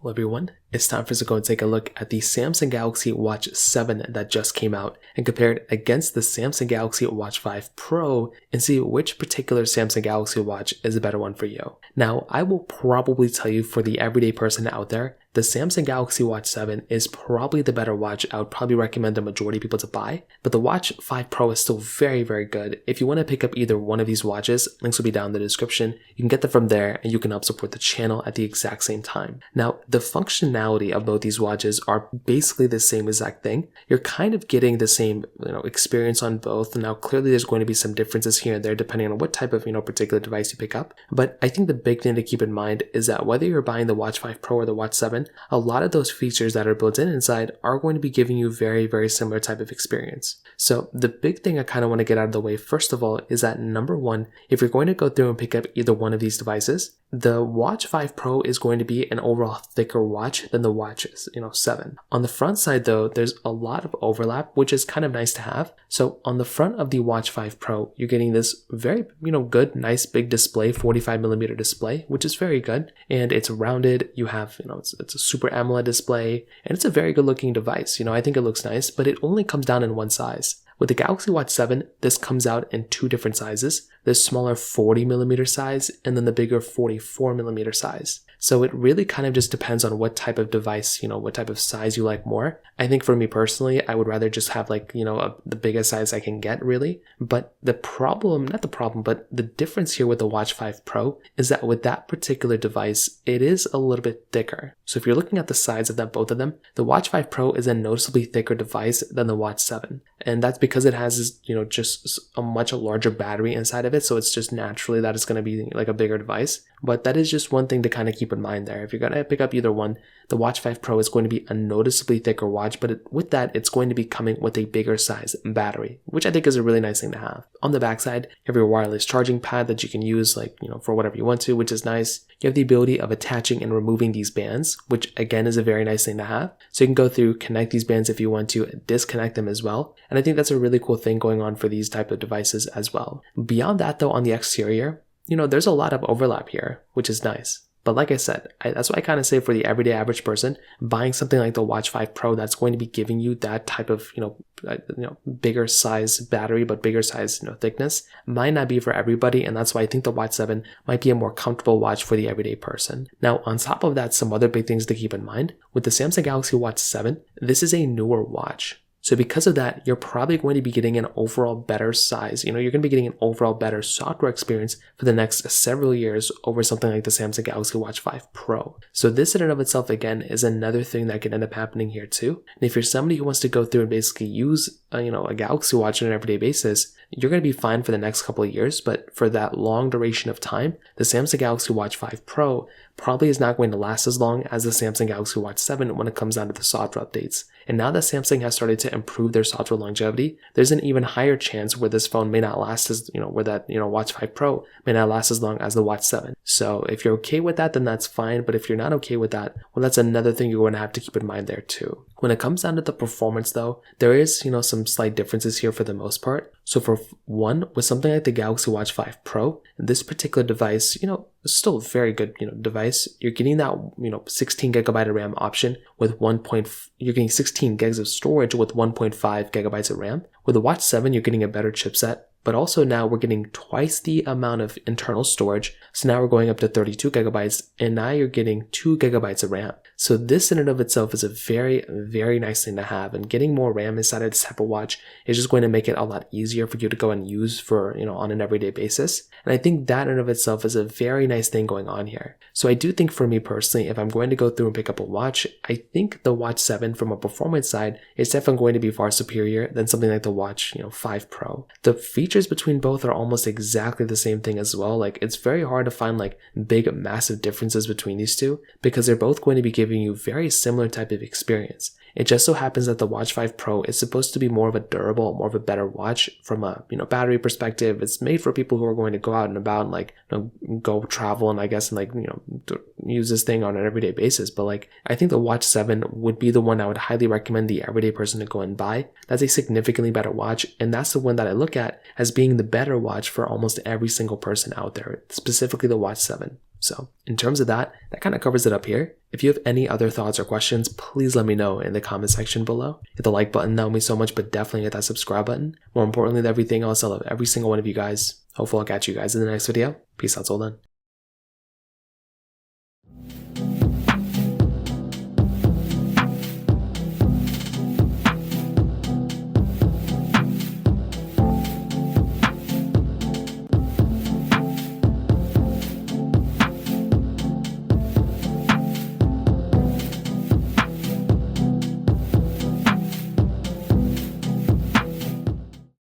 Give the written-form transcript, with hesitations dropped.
Hello everyone, it's time for us to go and take a look at the Samsung Galaxy Watch 7 that just came out and compare it against the Samsung Galaxy Watch 5 Pro and see which particular Samsung Galaxy Watch is a better one for you. Now, I will probably tell you for the everyday person out there, the Samsung Galaxy Watch 7 is probably the better watch. I would probably recommend the majority of people to buy, but the Watch 5 Pro is still very, very good. If you want to pick up either one of these watches, links will be down in the description. You can get them from there and you can help support the channel at the exact same time. Now, the functionality of both these watches are basically the same exact thing. You're kind of getting the same, experience on both. Now, clearly there's going to be some differences here and there depending on what type of, particular device you pick up. But I think the big thing to keep in mind is that whether you're buying the Watch 5 Pro or the Watch 7, a lot of those features that are built in inside are going to be giving you very, very similar type of experience. So the big thing I kind of want to get out of the way first of all is that number one, if you're going to go through and pick up either one of these devices, the Watch 5 Pro is going to be an overall thicker watch than the Watch 7. On the front side though, there's a lot of overlap, which is kind of nice to have. So on the front of the Watch 5 Pro, you're getting this very, good, nice big display, 45mm display, which is very good. And it's rounded. You have, it's a super AMOLED display and it's a very good looking device. I think it looks nice, but it only comes down in one size. With the Galaxy Watch 7, this comes out in two different sizes, the smaller 40mm size and then the bigger 44mm size. So it really kind of just depends on what type of device, what type of size you like more. I think for me personally, I would rather just have the biggest size I can get really. But the difference here with the Watch 5 Pro is that with that particular device, it is a little bit thicker. So if you're looking at the size of both of them, the Watch 5 Pro is a noticeably thicker device than the Watch 7. And that's because it has, just a much larger battery inside of it. So it's just naturally that it's going to be like a bigger device. But that is just one thing to kind of keep in mind there. If you're going to pick up either one, the Watch 5 Pro is going to be a noticeably thicker watch, but with that, it's going to be coming with a bigger size battery, which I think is a really nice thing to have. On the backside, you have your wireless charging pad that you can use for whatever you want to, which is nice. You have the ability of attaching and removing these bands, which again is a very nice thing to have. So you can go through, connect these bands if you want to, disconnect them as well. And I think that's a really cool thing going on for these type of devices as well. Beyond that though, on the exterior, there's a lot of overlap here, which is nice. But like I said, that's what I kind of say for the everyday average person, buying something like the Watch 5 Pro that's going to be giving you that type of, bigger size battery, but bigger size, thickness might not be for everybody. And that's why I think the Watch 7 might be a more comfortable watch for the everyday person. Now, on top of that, some other big things to keep in mind with the Samsung Galaxy Watch 7, this is a newer watch. So because of that, you're probably going to be getting an overall better size. You're going to be getting an overall better software experience for the next several years over something like the Samsung Galaxy Watch 5 Pro. So this in and of itself, again, is another thing that can end up happening here too. And if you're somebody who wants to go through and basically use, a Galaxy Watch on an everyday basis, you're going to be fine for the next couple of years. But for that long duration of time, the Samsung Galaxy Watch 5 Pro probably is not going to last as long as the Samsung Galaxy Watch 7 when it comes down to the software updates. And now that Samsung has started to improve their software longevity, there's an even higher chance where this phone may not last as, where that, Watch 5 Pro may not last as long as the Watch 7. So if you're okay with that, then that's fine. But if you're not okay with that, well, that's another thing you're going to have to keep in mind there too. When it comes down to the performance though, there is, some slight differences here for the most part. So for one, with something like the Galaxy Watch 5 Pro, this particular device, is still a very good, device. You're getting that, 16 gigabyte of RAM option with you're getting 16 gigs of storage with 1.5 gigabytes of RAM. With the Watch 7, you're getting a better chipset, but also now we're getting twice the amount of internal storage. So now we're going up to 32 gigabytes and now you're getting 2 gigabytes of RAM. So this in and of itself is a very, very nice thing to have, and getting more RAM inside of this type of watch is just going to make it a lot easier for you to go and use for, on an everyday basis. And I think that in and of itself is a very nice thing going on here. So I do think for me personally, if I'm going to go through and pick up a watch, I think the Watch 7 from a performance side is definitely going to be far superior than something like the Watch 5 Pro. The features between both are almost exactly the same thing as well. It's very hard to find big massive differences between these two because they're both going to be giving you very similar type of experience. It just so happens that the Watch 5 Pro is supposed to be more of a durable, more of a better watch from a battery perspective. It's made for people who are going to go out and about and go travel and I guess use this thing on an everyday basis. But I think the Watch 7 would be the one I would highly recommend the everyday person to go and buy. That's a significantly better watch, and that's the one that I look at as being the better watch for almost every single person out there, specifically the Watch 7. So in terms of that kind of covers it up here. If you have any other thoughts or questions, please let me know in the comment section below. Hit the like button, that would mean so much, but definitely hit that subscribe button. More importantly than everything else, I love every single one of you guys. Hopefully I'll catch you guys in the next video. Peace out till then.